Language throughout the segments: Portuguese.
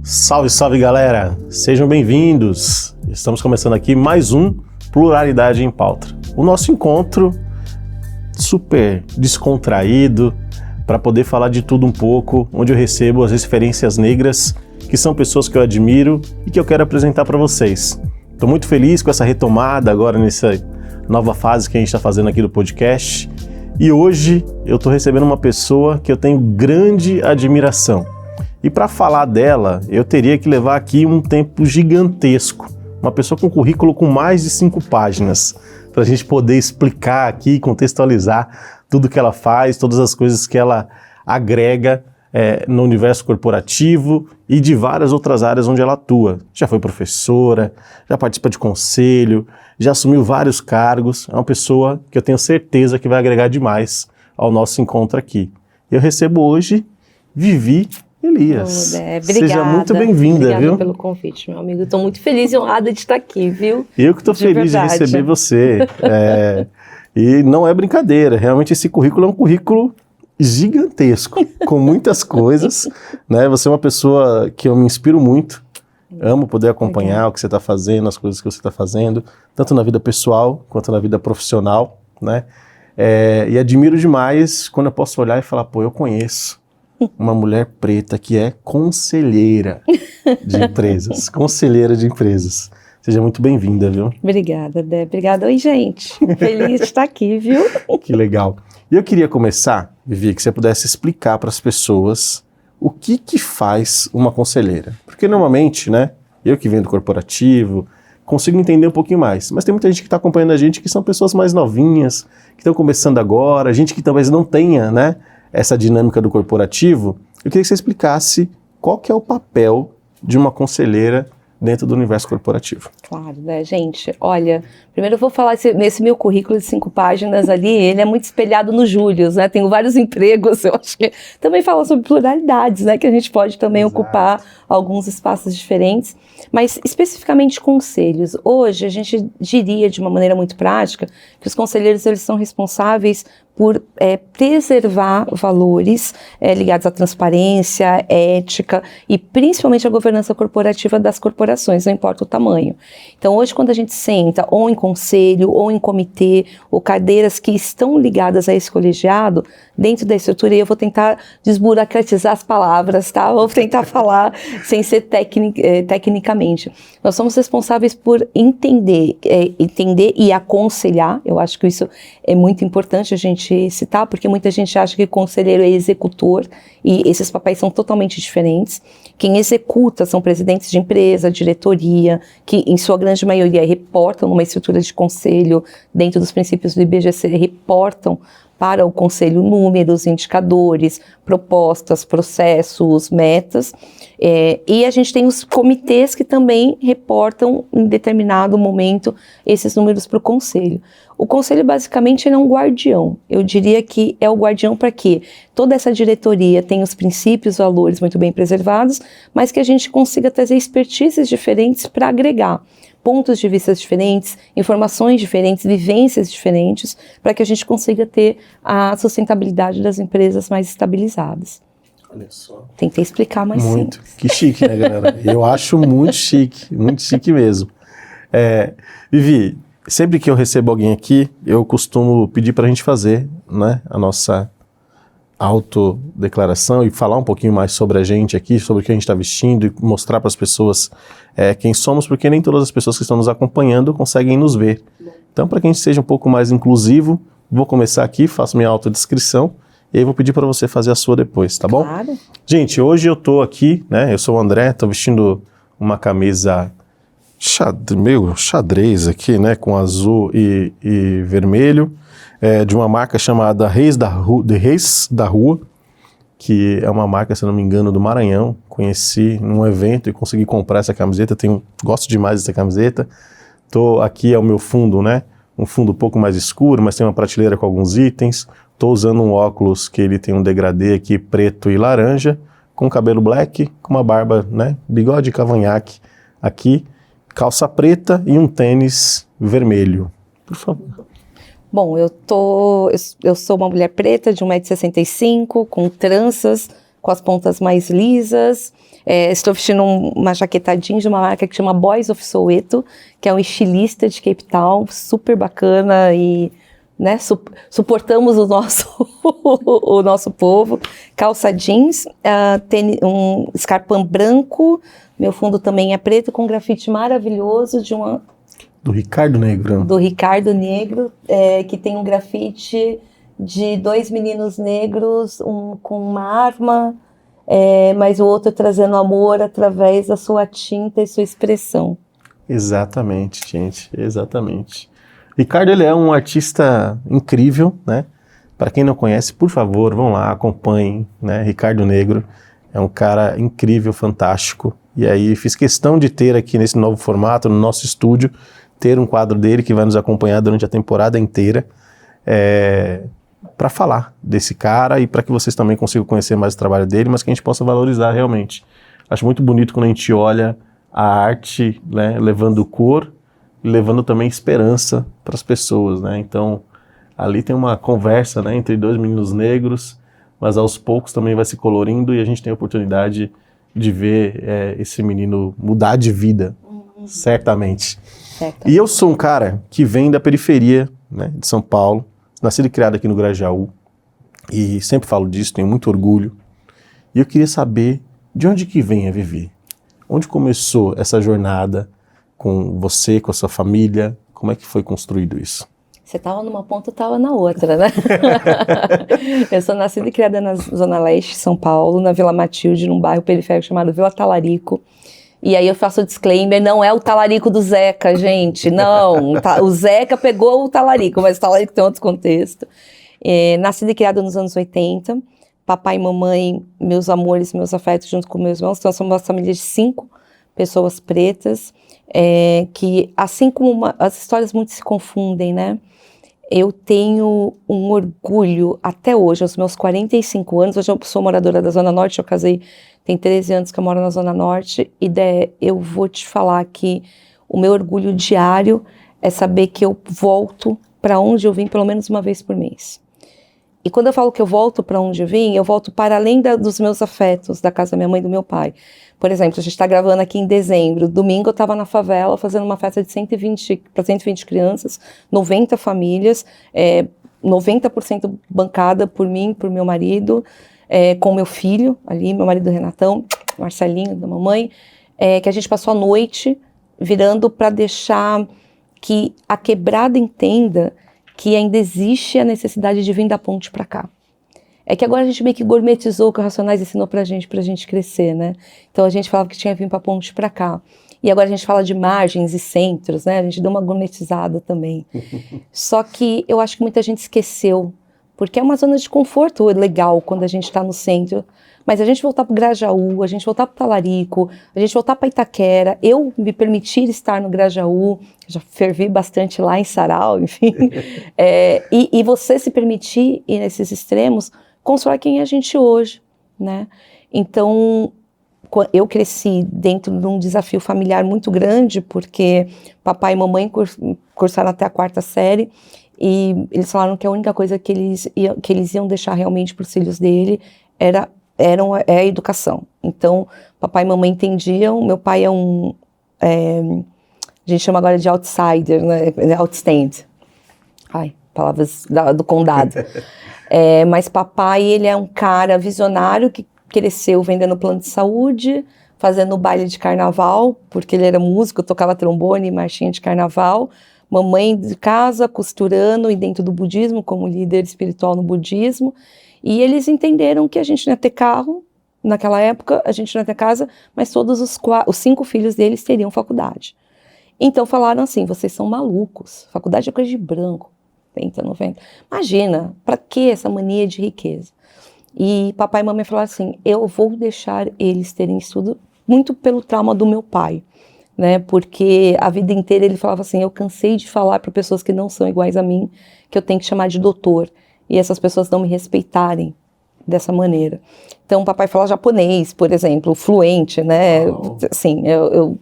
Salve, salve galera! Sejam bem-vindos! Estamos começando aqui mais um Pluralidade em Pauta. O nosso encontro super descontraído para poder falar de tudo um pouco, onde eu recebo as referências negras, que são pessoas que eu admiro e que eu quero apresentar para vocês. Estou muito feliz com essa retomada agora nessa nova fase que a gente está fazendo aqui do podcast. E hoje eu estou recebendo uma pessoa que eu tenho grande admiração. E para falar dela, eu teria que levar aqui um tempo gigantesco. Uma pessoa com currículo com mais de 5 páginas, para a gente poder explicar aqui, contextualizar tudo que ela faz, todas as coisas que ela agrega no universo corporativo e de várias outras áreas onde ela atua. Já foi professora, já participa de conselho, já assumiu vários cargos. É uma pessoa que eu tenho certeza que vai agregar demais ao nosso encontro aqui. Eu recebo hoje Vivi Elias. Obrigada. Seja muito bem-vinda, Obrigada viu? pelo convite, meu amigo. Estou muito feliz e honrada de estar aqui, viu? Eu que estou feliz verdade. de receber você. E não é brincadeira, realmente esse currículo é um currículo gigantesco, com muitas coisas, né? Você é uma pessoa que eu me inspiro muito, amo poder acompanhar o que você está fazendo, as coisas que você está fazendo, tanto na vida pessoal quanto na vida profissional, né? E admiro demais quando eu posso olhar e falar, pô, eu conheço uma mulher preta que é conselheira de empresas, conselheira de empresas. Seja muito bem-vinda, viu? Obrigada, Dé. Obrigada. Oi, gente. Feliz de estar aqui, viu? Que legal. E eu queria começar, Vivi, que você pudesse explicar para as pessoas o que faz uma conselheira. Porque normalmente, né, eu que venho do corporativo, consigo entender um pouquinho mais. Mas tem muita gente que está acompanhando a gente que são pessoas mais novinhas, que estão começando agora, gente que talvez não tenha, né, essa dinâmica do corporativo. Eu queria que você explicasse qual que é o papel de uma conselheira dentro do universo corporativo. Claro, né, gente? Olha, primeiro eu vou falar nesse meu currículo de 5 páginas ali, ele é muito espelhado no Július, né? Tenho vários empregos, eu acho que também fala sobre pluralidades, né? Que a gente pode também ocupar alguns espaços diferentes, mas especificamente conselhos. Hoje a gente diria de uma maneira muito prática que os conselheiros eles são responsáveis por preservar valores ligados à transparência, ética e principalmente a governança corporativa das corporações, não importa o tamanho. Então hoje quando a gente senta ou em conselho, ou em comitê, ou cadeiras que estão ligadas a esse colegiado, dentro da estrutura, e eu vou tentar desburocratizar as palavras, tá? Vou tentar falar sem ser tecnicamente. Nós somos responsáveis por entender e aconselhar, eu acho que isso é muito importante a gente citar, porque muita gente acha que conselheiro é executor, e esses papéis são totalmente diferentes. Quem executa são presidentes de empresa, diretoria, que em sua grande maioria reportam numa estrutura de conselho, dentro dos princípios do IBGC, reportam para o conselho números, indicadores, propostas, processos, metas. E a gente tem os comitês que também reportam em determinado momento esses números para o conselho. O conselho basicamente é um guardião. Eu diria que é o guardião para que toda essa diretoria tenha os princípios, valores muito bem preservados, mas que a gente consiga trazer expertises diferentes para agregar pontos de vista diferentes, informações diferentes, vivências diferentes, para que a gente consiga ter a sustentabilidade das empresas mais estabilizadas. Olha só. Tentei explicar mais muito. simples. Que chique, né, galera? Eu acho muito chique mesmo. Vivi, sempre que eu recebo alguém aqui, eu costumo pedir para a gente fazer, né, a nossa autodeclaração e falar um pouquinho mais sobre a gente aqui, sobre o que a gente está vestindo e mostrar para as pessoas quem somos, porque nem todas as pessoas que estão nos acompanhando conseguem nos ver. Então, para que a gente seja um pouco mais inclusivo, vou começar aqui, faço minha autodescrição e aí vou pedir para você fazer a sua depois, tá bom? Claro. Gente, hoje eu tô aqui, né, eu sou o André, tô vestindo uma camisa meio xadrez aqui, né, com azul e vermelho, de uma marca chamada Reis da Rua, que é uma marca, se não me engano, do Maranhão. Conheci num evento e consegui comprar essa camiseta, gosto demais dessa camiseta. Aqui é o meu fundo, né, um fundo um pouco mais escuro, mas tem uma prateleira com alguns itens. Estou usando um óculos que ele tem um degradê aqui preto e laranja, com cabelo black, com uma barba, né, bigode e cavanhaque aqui, calça preta e um tênis vermelho. Por favor. Bom, eu sou uma mulher preta de 1,65 m, com tranças, com as pontas mais lisas, Estou vestindo uma jaqueta jeans de uma marca que chama Boys of Soweto, que é um estilista de Cape Town, super bacana e, né, suportamos o nosso povo. Calça jeans, um escarpão branco, meu fundo também é preto, com um grafite maravilhoso do Ricardo Negro. Do Ricardo Negro, que tem um grafite de 2 meninos negros, um com uma arma, mas o outro trazendo amor através da sua tinta e sua expressão. Exatamente, gente, exatamente. Ricardo, ele é um artista incrível, né? Para quem não conhece, por favor, vão lá, acompanhem, né? Ricardo Negro é um cara incrível, fantástico. E aí fiz questão de ter aqui nesse novo formato, no nosso estúdio, ter um quadro dele que vai nos acompanhar durante a temporada inteira, para falar desse cara e para que vocês também consigam conhecer mais o trabalho dele, mas que a gente possa valorizar realmente. Acho muito bonito quando a gente olha a arte, né, levando cor e levando também esperança para as pessoas, né? Então, ali tem uma conversa, né, entre 2 meninos negros, mas aos poucos também vai se colorindo e a gente tem a oportunidade de ver esse menino mudar de vida, certamente. E eu sou um cara que vem da periferia, né, de São Paulo, nascido e criado aqui no Grajaú, e sempre falo disso, tenho muito orgulho. E eu queria saber de onde que vem a Vivi? Onde começou essa jornada com você, com a sua família? Como é que foi construído isso? Você estava numa ponta, eu estava na outra, né? Eu sou nascida e criada na Zona Leste de São Paulo, na Vila Matilde, num bairro periférico chamado Vila Talarico. E aí eu faço o disclaimer, não é o talarico do Zeca, gente, não. O Zeca pegou o talarico, mas o talarico tem outro contexto. Nascida e criada nos anos 80, papai e mamãe, meus amores, meus afetos, junto com meus irmãos. Então, somos uma família de 5 pessoas pretas, que, assim como as histórias muito se confundem, né? Eu tenho um orgulho até hoje, aos meus 45 anos, hoje eu sou moradora da Zona Norte, eu casei, tem 13 anos que eu moro na Zona Norte, e eu vou te falar que o meu orgulho diário é saber que eu volto para onde eu vim pelo menos uma vez por mês. E quando eu falo que eu volto para onde eu vim, eu volto para além dos meus afetos, da casa da minha mãe e do meu pai. Por exemplo, a gente está gravando aqui em dezembro. Domingo eu estava na favela fazendo uma festa de 120 crianças, 90 famílias, 90% bancada por mim, por meu marido, com meu filho ali, meu marido Renatão, Marcelinho, da mamãe, que a gente passou a noite virando para deixar que a quebrada entenda que ainda existe a necessidade de vir da ponte para cá. É que agora a gente meio que gourmetizou o que o Racionais ensinou pra gente crescer, né? Então a gente falava que tinha que vir pra ponte pra cá. E agora a gente fala de margens e centros, né? A gente deu uma gourmetizada também. Só que eu acho que muita gente esqueceu, porque é uma zona de conforto legal quando a gente tá no centro. Mas a gente voltar pro Grajaú, a gente voltar pro Talarico, a gente voltar pra Itaquera, eu me permitir estar no Grajaú, já fervi bastante lá em Sarau, enfim. E você se permitir ir nesses extremos, constrói quem é a gente hoje, né? Então, eu cresci dentro de um desafio familiar muito grande, porque papai e mamãe cursaram até a 4ª série, e eles falaram que a única coisa que eles iam deixar realmente para os filhos dele é a educação. Então, papai e mamãe entendiam, meu pai é a gente chama agora de outsider, né? Outstand. Ai, palavras do condado. Mas papai, ele é um cara visionário que cresceu vendendo plano de saúde, fazendo baile de carnaval, porque ele era músico, tocava trombone e marchinha de carnaval. Mamãe de casa, costurando e dentro do budismo, como líder espiritual no budismo. E eles entenderam que a gente não ia ter carro, naquela época, a gente não ia ter casa, mas todos os 5 filhos deles teriam faculdade. Então falaram assim, vocês são malucos, faculdade é coisa de branco, 80, 90. Imagina, pra que essa mania de riqueza? E papai e mamãe falaram assim, eu vou deixar eles terem estudo muito pelo trauma do meu pai, né? Porque a vida inteira ele falava assim, eu cansei de falar para pessoas que não são iguais a mim, que eu tenho que chamar de doutor, e essas pessoas não me respeitarem dessa maneira. Então, papai fala japonês, por exemplo, fluente, né? Assim, eu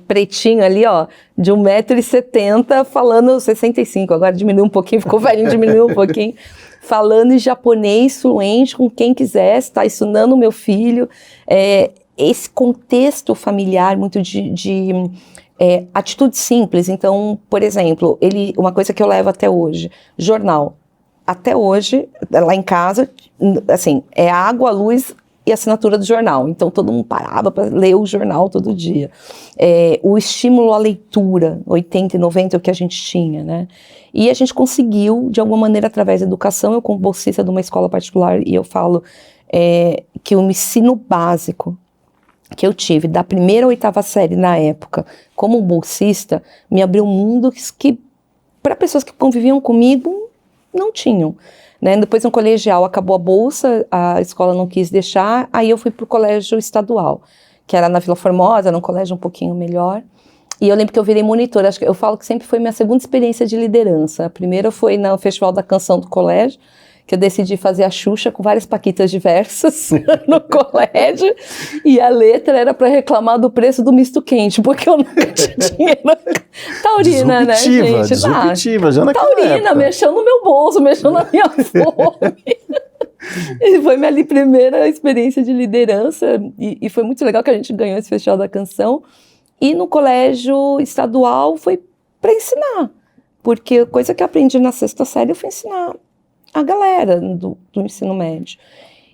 pretinho ali, ó, de 1,70 m, falando 65, agora diminuiu um pouquinho, ficou velhinho, diminuiu um pouquinho, falando em japonês fluente com quem quisesse, tá ensinando o meu filho. esse contexto familiar muito de atitude simples. Então, por exemplo, uma coisa que eu levo até hoje, jornal. Até hoje, lá em casa, assim, é água, luz e assinatura do jornal. Então, todo mundo parava para ler o jornal todo dia. O estímulo à leitura, 80 e 90 é o que a gente tinha, né? E a gente conseguiu, de alguma maneira, através da educação, eu como bolsista de uma escola particular, e eu falo que o ensino básico que eu tive, da primeira à 8ª série na época, como bolsista, me abriu um mundo que para pessoas que conviviam comigo, não tinham. Né? Depois no colegial acabou a bolsa, a escola não quis deixar, aí eu fui para o colégio estadual, que era na Vila Formosa, era um colégio um pouquinho melhor. E eu lembro que eu virei monitora, acho que eu falo que sempre foi minha segunda experiência de liderança. A primeira foi no Festival da Canção do colégio, que eu decidi fazer a Xuxa com várias paquitas diversas no colégio, e a letra era para reclamar do preço do misto quente, porque eu nunca tinha dinheiro. Taurina, né, gente? Disruptiva, já naquela Taurina, época. Mexeu no meu bolso, mexeu na minha fome. E foi minha primeira experiência de liderança, e foi muito legal que a gente ganhou esse Festival da Canção, e no colégio estadual foi para ensinar, porque coisa que eu aprendi na 6ª série eu fui ensinar a galera do ensino médio.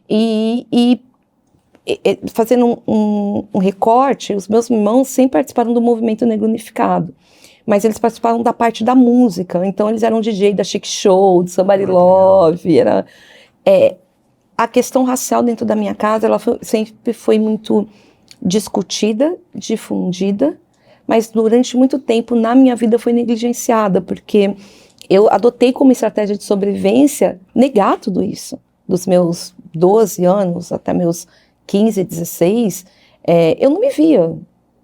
E fazendo um recorte, os meus irmãos sempre participaram do movimento negro unificado, mas eles participavam da parte da música, então eles eram DJ da Chic Show, do Somebody Love, a questão racial dentro da minha casa, ela sempre foi muito discutida, difundida, mas durante muito tempo na minha vida foi negligenciada, porque eu adotei como estratégia de sobrevivência negar tudo isso. Dos meus 12 anos até meus 15, 16, eu não me via,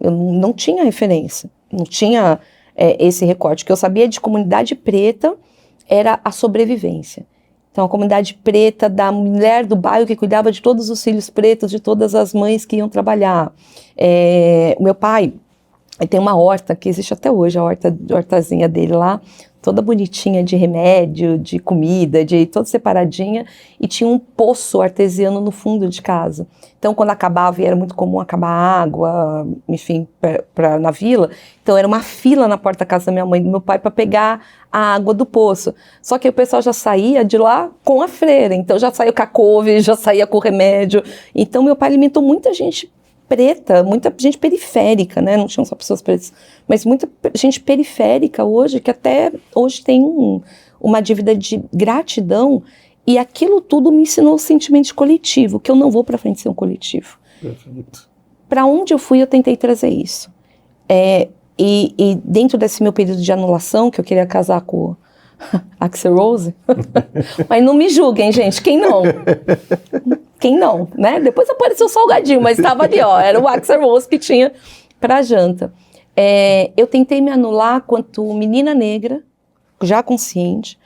eu não tinha referência, não tinha esse recorte. O que eu sabia de comunidade preta era a sobrevivência. Então, a comunidade preta da mulher do bairro que cuidava de todos os filhos pretos, de todas as mães que iam trabalhar. O meu pai tem uma horta que existe até hoje, a hortazinha dele lá, toda bonitinha de remédio, de comida, toda separadinha, e tinha um poço artesiano no fundo de casa. Então, quando acabava, e era muito comum acabar a água, enfim, na vila, então era uma fila na porta da casa da minha mãe e do meu pai para pegar a água do poço. Só que o pessoal já saía de lá com a freira, então já saía com a couve, já saía com o remédio. Então, meu pai alimentou muita gente preta, muita gente periférica, né? Não tinham só pessoas pretas, mas muita gente periférica hoje, que até hoje tem uma dívida de gratidão, e aquilo tudo me ensinou o sentimento de coletivo, que eu não vou para frente ser um coletivo. Perfeito. Para onde eu fui, eu tentei trazer isso. E dentro desse meu período de anulação, que eu queria casar com o Axl Rose, mas não me julguem, gente, quem não? Quem não, né? Depois apareceu o salgadinho, mas estava ali, ó, era o Axl Rose que tinha para janta. Eu tentei me anular quanto menina negra, já consciente,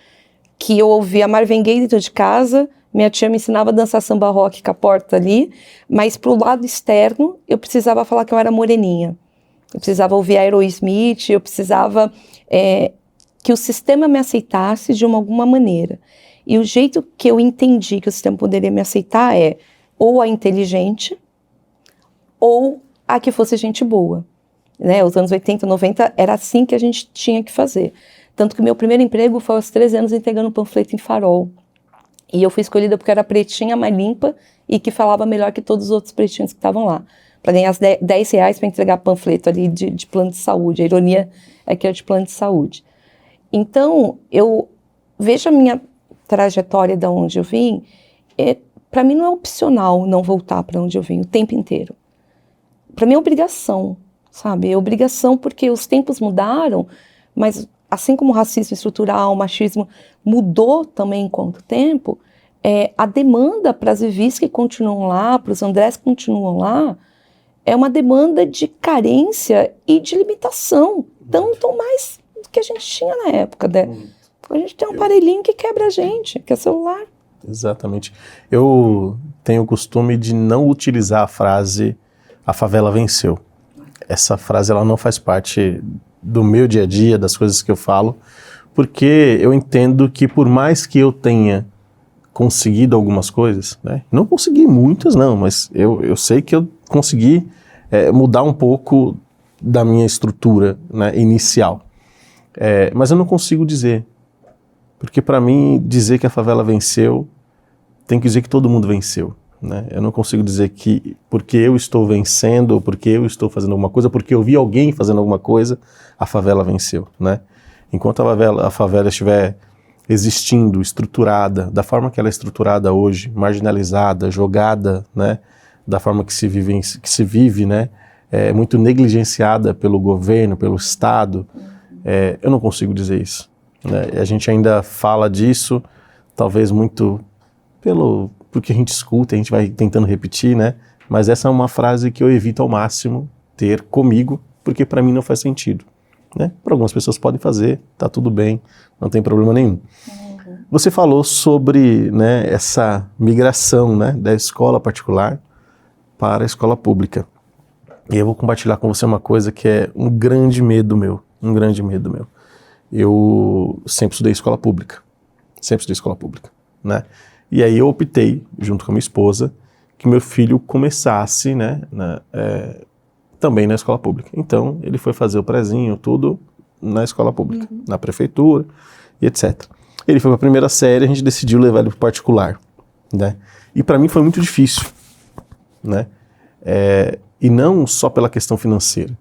que eu ouvia Marvin Gaye dentro de casa, minha tia me ensinava a dançar samba rock com a porta ali, mas pro lado externo eu precisava falar que eu era moreninha. Eu precisava ouvir Aerosmith, eu precisava que o sistema me aceitasse de alguma maneira. E o jeito que eu entendi que o sistema poderia me aceitar ou a inteligente, ou a que fosse gente boa. Né? Os anos 80, 90, era assim que a gente tinha que fazer. Tanto que meu primeiro emprego foi aos 13 anos entregando um panfleto em Farol. E eu fui escolhida porque era pretinha, mais limpa e que falava melhor que todos os outros pretinhos que estavam lá. Para ganhar R$10 para entregar panfleto ali de plano de saúde. A ironia é que é de plano de saúde. Então, eu vejo a minha trajetória de onde eu vim, para mim não é opcional não voltar para onde eu vim o tempo inteiro. Para mim é obrigação, sabe? É obrigação porque os tempos mudaram, mas assim como o racismo estrutural, o machismo mudou também com o tempo, a demanda para as Vivis que continuam lá, para os Andrés que continuam lá, é uma demanda de carência e de limitação, tanto mais do que a gente tinha na época, né? A gente tem um aparelhinho que quebra a gente, que é celular. Exatamente. Eu tenho o costume de não utilizar a frase "a favela venceu". Essa frase ela não faz parte do meu dia a dia, das coisas que eu falo, porque eu entendo que por mais que eu tenha conseguido algumas coisas, né? Não consegui muitas não, mas eu sei que eu consegui mudar um pouco da minha estrutura, né, inicial. Mas eu não consigo dizer, porque para mim dizer que a favela venceu, tem que dizer que todo mundo venceu, né? Eu não consigo dizer que porque eu estou vencendo, ou porque eu estou fazendo alguma coisa, porque eu vi alguém fazendo alguma coisa, a favela venceu, né? Enquanto a favela estiver existindo, estruturada, da forma que ela é estruturada hoje, marginalizada, jogada, né, da forma que se vive, né, muito negligenciada pelo governo, pelo Estado, eu não consigo dizer isso, né? A gente ainda fala disso, talvez muito porque a gente escuta, a gente vai tentando repetir, né? Mas essa é uma frase que eu evito ao máximo ter comigo, porque para mim não faz sentido, né? Para algumas pessoas podem fazer, tá tudo bem, não tem problema nenhum. Você falou sobre, né, essa migração, né, da escola particular para a escola pública. E eu vou compartilhar com você uma coisa que é um grande medo meu. Eu sempre estudei escola pública, né? E aí eu optei, junto com a minha esposa, que meu filho começasse, né, também na escola pública. Então, ele foi fazer o prezinho, tudo na escola pública, na prefeitura e etc. Ele foi para a primeira série, a gente decidiu levar ele para o particular, né? E para mim foi muito difícil, né? E não só pela questão financeira,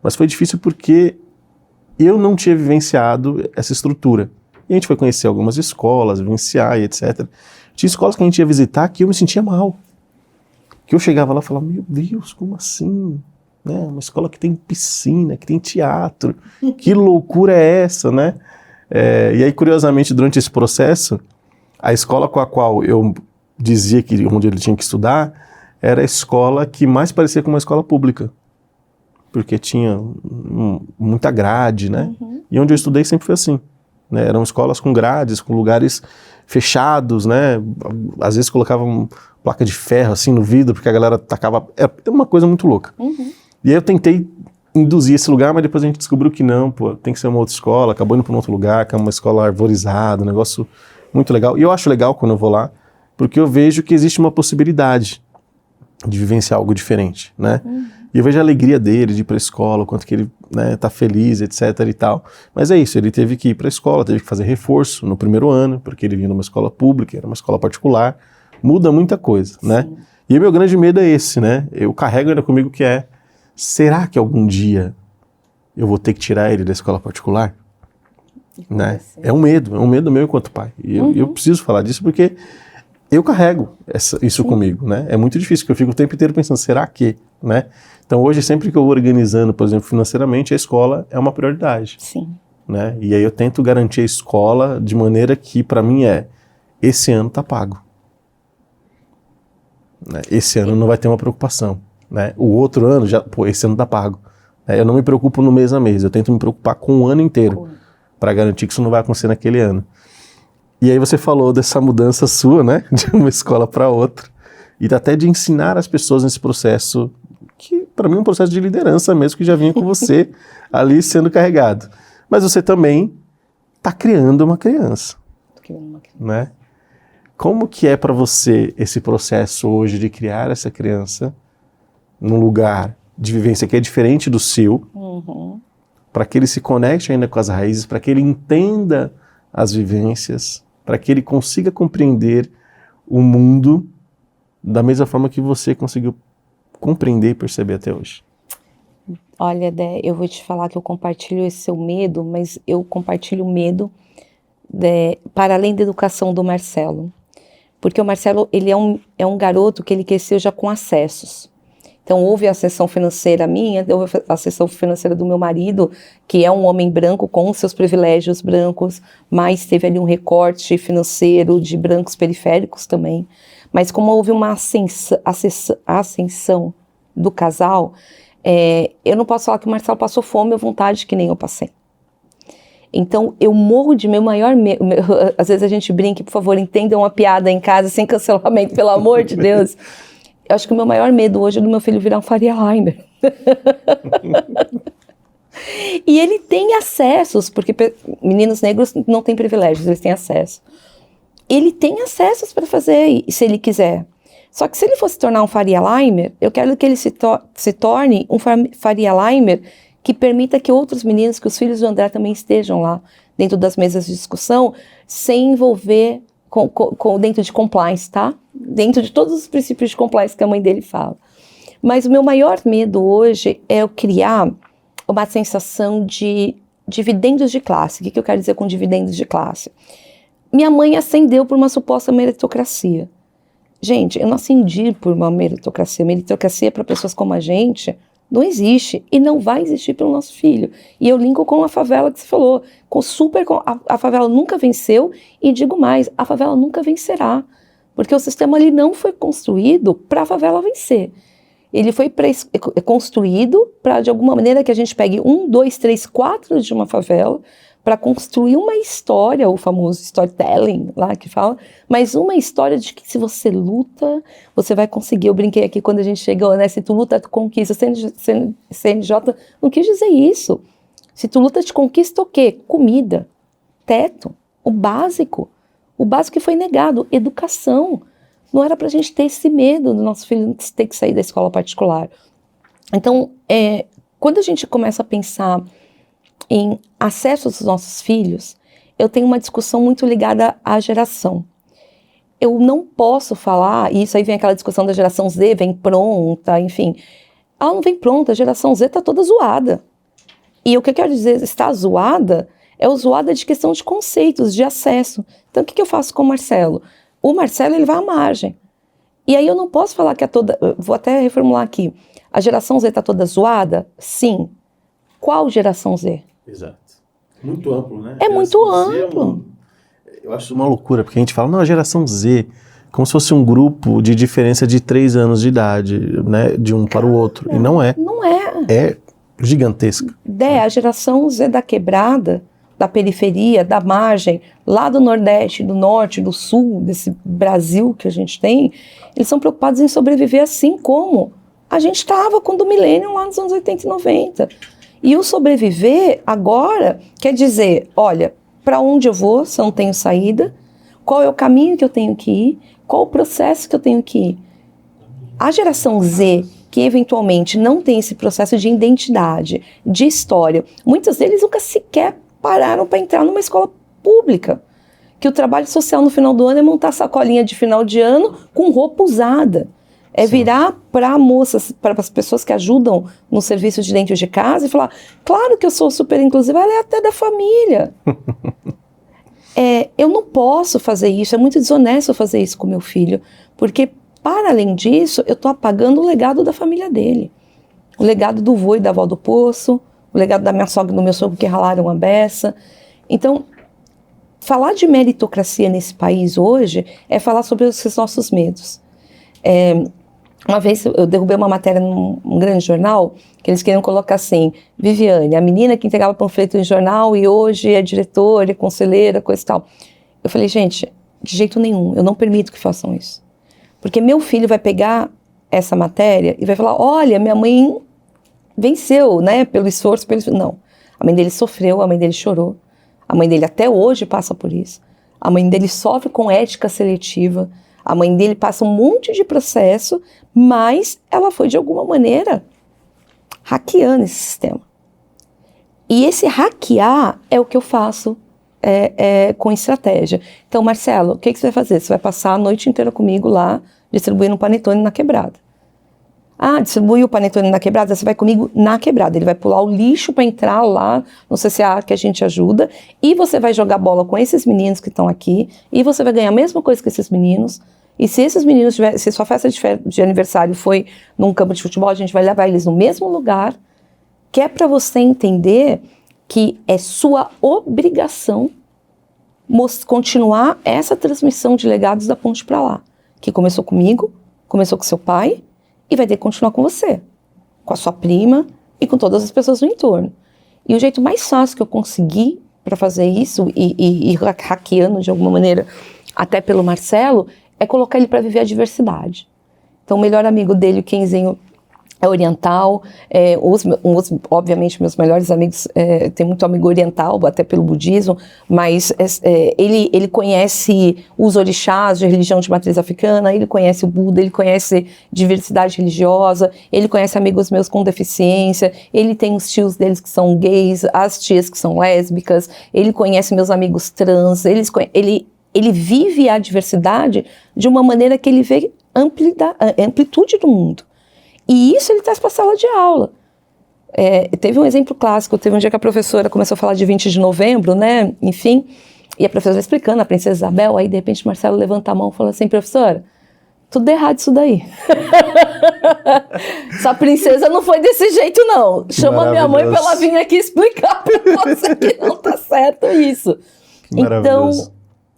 mas foi difícil porque eu não tinha vivenciado essa estrutura. E a gente foi conhecer algumas escolas, vivenciar e etc. Tinha escolas que a gente ia visitar que eu me sentia mal. Que eu chegava lá e falava, meu Deus, como assim? Né? Uma escola que tem piscina, que tem teatro. Que loucura é essa, né? E aí, curiosamente, durante esse processo, a escola com a qual eu dizia que onde ele tinha que estudar era a escola que mais parecia com uma escola pública. Porque tinha muita grade, né? E onde eu estudei sempre foi assim. Né? Eram escolas com grades, com lugares fechados, né? Às vezes colocavam placa de ferro assim no vidro, porque a galera tacava... É uma coisa muito louca. E aí eu tentei induzir esse lugar, mas depois a gente descobriu que não, pô, tem que ser uma outra escola, acabou indo para um outro lugar, que é uma escola arvorizada, um negócio muito legal. E eu acho legal quando eu vou lá, porque eu vejo que existe uma possibilidade de vivenciar algo diferente, né? E eu vejo a alegria dele de ir para a escola, o quanto que ele, né, tá feliz, etc e tal. Mas é isso, ele teve que ir para a escola, teve que fazer reforço no primeiro ano, porque ele vinha numa escola pública, era uma escola particular. Muda muita coisa, né? E o meu grande medo é esse, né? Eu carrego ainda comigo que será que algum dia eu vou ter que tirar ele da escola particular? Né? É um medo meu enquanto pai. E eu preciso falar disso porque eu carrego isso comigo, né? É muito difícil, porque eu fico o tempo inteiro pensando, será que, né? Então hoje, sempre que eu vou organizando, por exemplo, financeiramente, a escola é uma prioridade. Sim. Né? E aí eu tento garantir a escola de maneira que, para mim, esse ano tá pago. Né? Esse ano não vai ter uma preocupação. Né? O outro ano, esse ano tá pago. Eu não me preocupo no mês a mês, eu tento me preocupar com o ano inteiro, para garantir que isso não vai acontecer naquele ano. E aí você falou dessa mudança sua, né, de uma escola para outra, e até de ensinar as pessoas nesse processo, que para mim é um processo de liderança mesmo, que já vinha com você ali sendo carregado. Mas você também está criando uma criança. Né? Como que é para você esse processo hoje de criar essa criança num lugar de vivência que é diferente do seu, para que ele se conecte ainda com as raízes, para que ele entenda as vivências, para que ele consiga compreender o mundo da mesma forma que você conseguiu compreender e perceber até hoje? Olha, Dé, eu vou te falar que eu compartilho esse seu medo, mas eu compartilho o medo para além da educação do Marcelo. Porque o Marcelo, ele é um garoto que ele cresceu já com acessos. Então, houve a seção financeira minha, houve a seção financeira do meu marido, que é um homem branco com seus privilégios brancos, mas teve ali um recorte financeiro de brancos periféricos também. Mas como houve uma ascensão do casal, eu não posso falar que o Marcelo passou fome ou vontade que nem eu passei. Então, eu morro de meu maior medo. Às vezes a gente brinca, por favor, entendam uma piada em casa sem cancelamento, pelo amor de Deus. Eu acho que o meu maior medo hoje é do meu filho virar um Faria Limer. E ele tem acessos, porque meninos negros não têm privilégios, eles têm acesso. Ele tem acessos para fazer, se ele quiser. Só que se ele fosse tornar um Faria Limer, eu quero que ele se torne um Faria Limer que permita que outros meninos, que os filhos do André também estejam lá, dentro das mesas de discussão, sem envolver dentro de compliance, tá? Dentro de todos os princípios de compliance que a mãe dele fala. Mas o meu maior medo hoje é eu criar uma sensação de dividendos de classe. O que eu quero dizer com dividendos de classe? Minha mãe ascendeu por uma suposta meritocracia. Gente, eu não acendi por uma meritocracia. Meritocracia para pessoas como a gente não existe e não vai existir pelo nosso filho. E eu linko com a favela que você falou. A favela nunca venceu e digo mais, a favela nunca vencerá. Porque o sistema ali não foi construído para a favela vencer. Ele foi construído para, de alguma maneira, que a gente pegue 1, 2, 3, 4 de uma favela para construir uma história, o famoso storytelling lá que fala, mas uma história de que se você luta, você vai conseguir. Eu brinquei aqui quando a gente chegou, né? Se tu luta, tu conquista. CNJ não quis dizer isso. Se tu luta, te conquista o quê? Comida, teto, o básico. O básico que foi negado, educação. Não era pra gente ter esse medo do nosso filho ter que sair da escola particular. Então, quando a gente começa a pensar em acesso dos nossos filhos, eu tenho uma discussão muito ligada à geração. Eu não posso falar, e isso aí vem aquela discussão da geração Z, vem pronta, enfim. Ela não vem pronta, a geração Z está toda zoada. E o que eu quero dizer, está zoada, é zoada de questão de conceitos, de acesso. Então, o que eu faço com o Marcelo? O Marcelo, ele vai à margem. E aí eu não posso falar que vou até reformular aqui. A geração Z está toda zoada? Sim. Qual geração Z? Exato. Muito amplo, né? É muito amplo. Eu acho uma loucura, porque a gente fala, não, a geração Z, como se fosse um grupo de diferença de 3 anos de idade, né? De um para o outro. E não é. Não é. É gigantesca. A geração Z da quebrada, da periferia, da margem, lá do Nordeste, do Norte, do Sul, desse Brasil que a gente tem, eles são preocupados em sobreviver assim como a gente estava quando o milênio lá nos anos 80 e 90. E o sobreviver agora quer dizer, olha, para onde eu vou se eu não tenho saída, qual é o caminho que eu tenho que ir, qual o processo que eu tenho que ir. A geração Z, que eventualmente não tem esse processo de identidade, de história, muitos deles nunca sequer pararam para entrar numa escola pública, que o trabalho social no final do ano é montar sacolinha de final de ano com roupa usada. É virar para moças, para as pessoas que ajudam no serviço de dentro de casa e falar, claro que eu sou super inclusiva, ela é até da família. Eu não posso fazer isso, é muito desonesto fazer isso com meu filho, porque, para além disso, eu estou apagando o legado da família dele. O legado do vô e da avó do poço, o legado da minha sogra e do meu sogro que ralaram a beça. Então, falar de meritocracia nesse país hoje é falar sobre os nossos medos. Uma vez eu derrubei uma matéria num grande jornal, que eles queriam colocar assim, Viviane, a menina que entregava panfleto em jornal e hoje é diretora, é conselheira, coisa e tal. Eu falei, gente, de jeito nenhum, eu não permito que façam isso. Porque meu filho vai pegar essa matéria e vai falar, olha, minha mãe venceu, né, pelo esforço, Não, a mãe dele sofreu, a mãe dele chorou, a mãe dele até hoje passa por isso, a mãe dele sofre com ética seletiva, a mãe dele passa um monte de processo, mas ela foi, de alguma maneira, hackeando esse sistema. E esse hackear é o que eu faço com estratégia. Então, Marcelo, o que você vai fazer? Você vai passar a noite inteira comigo lá, distribuindo um panetone na quebrada. Ah, distribui o panetone na quebrada? Você vai comigo na quebrada. Ele vai pular o lixo para entrar lá no CCA que a gente ajuda, e você vai jogar bola com esses meninos que estão aqui, e você vai ganhar a mesma coisa que esses meninos. E se esses meninos se sua festa de aniversário foi num campo de futebol, a gente vai levar eles no mesmo lugar, que é para você entender que é sua obrigação continuar essa transmissão de legados da ponte para lá, que começou comigo, começou com seu pai, e vai ter que continuar com você, com a sua prima e com todas as pessoas no entorno. E o jeito mais fácil que eu consegui para fazer isso, e hackeando de alguma maneira, até pelo Marcelo, é colocar ele para viver a diversidade. Então o melhor amigo dele, o Kenzinho, é oriental, obviamente meus melhores amigos, tem muito amigo oriental, até pelo budismo, mas ele conhece os orixás de religião de matriz africana, ele conhece o Buda, ele conhece diversidade religiosa, ele conhece amigos meus com deficiência, ele tem os tios deles que são gays, as tias que são lésbicas, ele conhece meus amigos trans, ele vive a diversidade de uma maneira que ele vê amplitude do mundo. E isso ele traz para a sala de aula. Teve um exemplo clássico, teve um dia que a professora começou a falar de 20 de novembro, né? Enfim, e a professora explicando, a princesa Isabel, aí de repente Marcelo levanta a mão e fala assim, professora, tudo errado isso daí. Essa princesa não foi desse jeito, não. Chama minha mãe para ela vir aqui explicar para você que não tá certo isso. Então,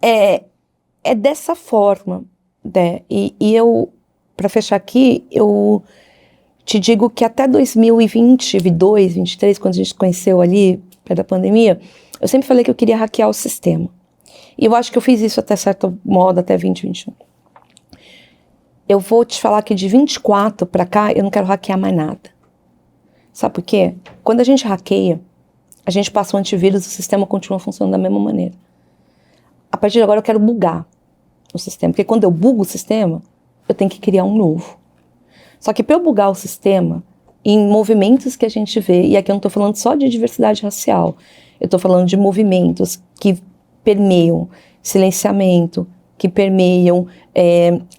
é dessa forma, né? E eu, para fechar aqui, eu te digo que até 2020, 2022, 2023, quando a gente se conheceu ali, perto da pandemia, eu sempre falei que eu queria hackear o sistema. E eu acho que eu fiz isso até certo modo, até 2021. Eu vou te falar que de 24 para cá, eu não quero hackear mais nada. Sabe por quê? Quando a gente hackeia, a gente passa o antivírus e o sistema continua funcionando da mesma maneira. A partir de agora eu quero bugar o sistema, porque quando eu bugo o sistema, eu tenho que criar um novo. Só que para eu bugar o sistema, em movimentos que a gente vê, e aqui eu não estou falando só de diversidade racial, eu estou falando de movimentos que permeiam silenciamento, que permeiam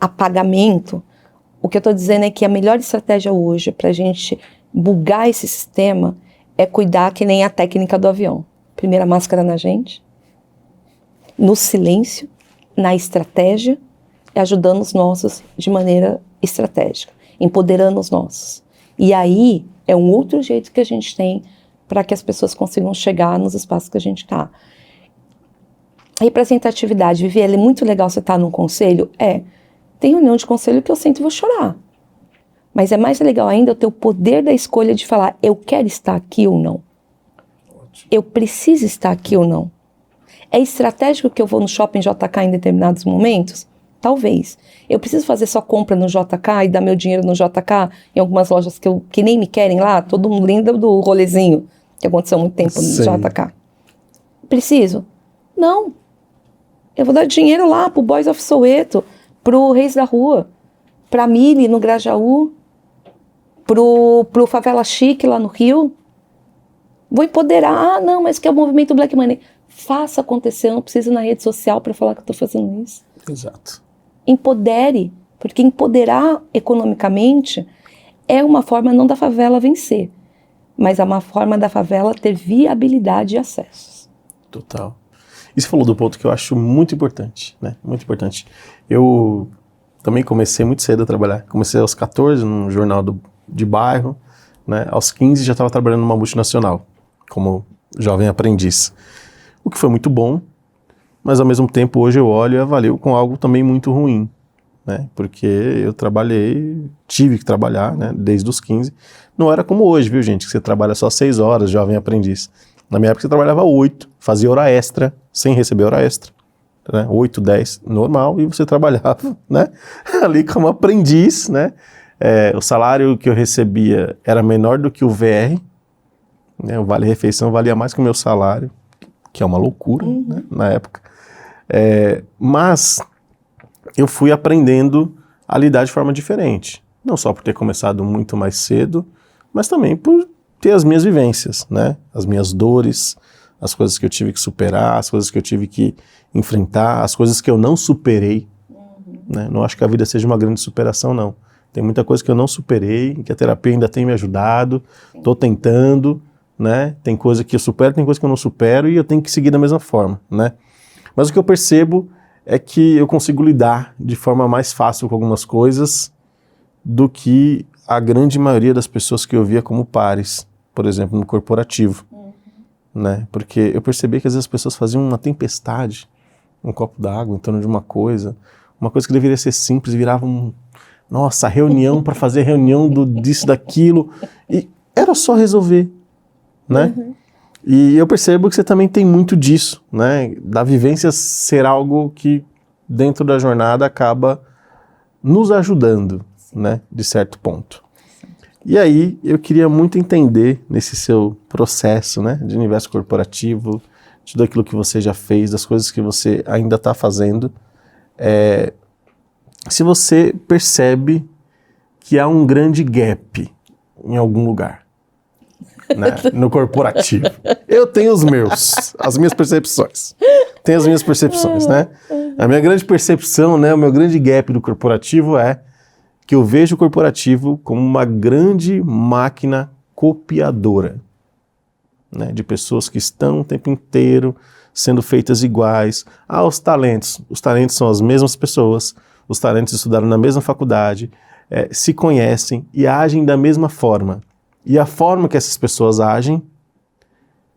apagamento, o que eu estou dizendo é que a melhor estratégia hoje para a gente bugar esse sistema é cuidar que nem a técnica do avião. Primeiro a máscara na gente, no silêncio, na estratégia, e ajudando os nossos de maneira estratégica, empoderando os nossos. E aí é um outro jeito que a gente tem para que as pessoas consigam chegar nos espaços que a gente está. Representatividade, Vivi, é muito legal você estar num conselho? Tem reunião de conselho que eu sento e vou chorar. Mas é mais legal ainda eu ter o poder da escolha de falar, eu quero estar aqui ou não. Eu preciso estar aqui ou não. É estratégico que eu vou no shopping JK em determinados momentos? Talvez. Eu preciso fazer só compra no JK e dar meu dinheiro no JK em algumas lojas que nem me querem lá? Todo mundo lembra do rolezinho que aconteceu há muito tempo no JK. Preciso? Não. Eu vou dar dinheiro lá pro Boys of Soweto, pro Reis da Rua, pra Mili no Grajaú, pro Favela Chique lá no Rio. Vou empoderar. Não, mas que é o movimento Black Money. Faça acontecer, eu não preciso ir na rede social para falar que eu estou fazendo isso. Exato. Empodere, porque empoderar economicamente é uma forma não da favela vencer, mas é uma forma da favela ter viabilidade e acessos. Total. E você falou do ponto que eu acho muito importante, né? Muito importante. Eu também comecei muito cedo a trabalhar. Comecei aos 14 num jornal de bairro, né? Aos 15 já estava trabalhando numa multinacional, como jovem aprendiz. O que foi muito bom, mas ao mesmo tempo hoje eu olho e avalio com algo também muito ruim, né? Porque eu tive que trabalhar, né? Desde os 15. Não era como hoje, viu, gente? Que você trabalha só 6 horas, jovem aprendiz. Na minha época você trabalhava 8, fazia hora extra, sem receber hora extra. Né? 8, 10, normal, e você trabalhava, né? Ali como aprendiz, né? O salário que eu recebia era menor do que o VR, né? O vale-refeição valia mais que o meu salário, que é uma loucura, né? Na época. Mas eu fui aprendendo a lidar de forma diferente. Não só por ter começado muito mais cedo, mas também por ter as minhas vivências, né? As minhas dores, as coisas que eu tive que superar, as coisas que eu tive que enfrentar, as coisas que eu não superei. Né? Não acho que a vida seja uma grande superação, não. Tem muita coisa que eu não superei, que a terapia ainda tem me ajudado, estou tentando, né? Tem coisa que eu supero, tem coisa que eu não supero e eu tenho que seguir da mesma forma, né? Mas o que eu percebo é que eu consigo lidar de forma mais fácil com algumas coisas do que a grande maioria das pessoas que eu via como pares, por exemplo, no corporativo, né? Porque eu percebi que às vezes as pessoas faziam uma tempestade, um copo d'água em torno de uma coisa que deveria ser simples, virava nossa, reunião para fazer reunião disso, daquilo, e era só resolver, né? E eu percebo que você também tem muito disso, né? Da vivência ser algo que dentro da jornada acaba nos ajudando, né? De certo ponto. E aí, eu queria muito entender nesse seu processo, né, de universo corporativo, de tudo aquilo que você já fez, das coisas que você ainda está fazendo, se você percebe que há um grande gap em algum lugar, né, no corporativo. Eu tenho as minhas percepções. Tenho as minhas percepções, né? A minha grande percepção, né, o meu grande gap do corporativo é que eu vejo o corporativo como uma grande máquina copiadora, né, de pessoas que estão o tempo inteiro sendo feitas iguais. Os talentos são as mesmas pessoas, os talentos estudaram na mesma faculdade, se conhecem e agem da mesma forma. E a forma que essas pessoas agem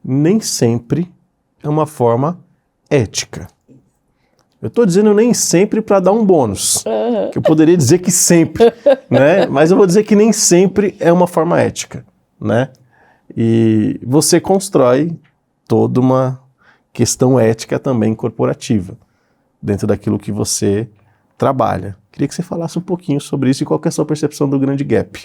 nem sempre é uma forma ética. Eu estou dizendo nem sempre para dar um bônus, que eu poderia dizer que sempre, né? Mas eu vou dizer que nem sempre é uma forma ética, né? E você constrói toda uma questão ética também corporativa, dentro daquilo que você trabalha. Queria que você falasse um pouquinho sobre isso e qual que é a sua percepção do grande gap.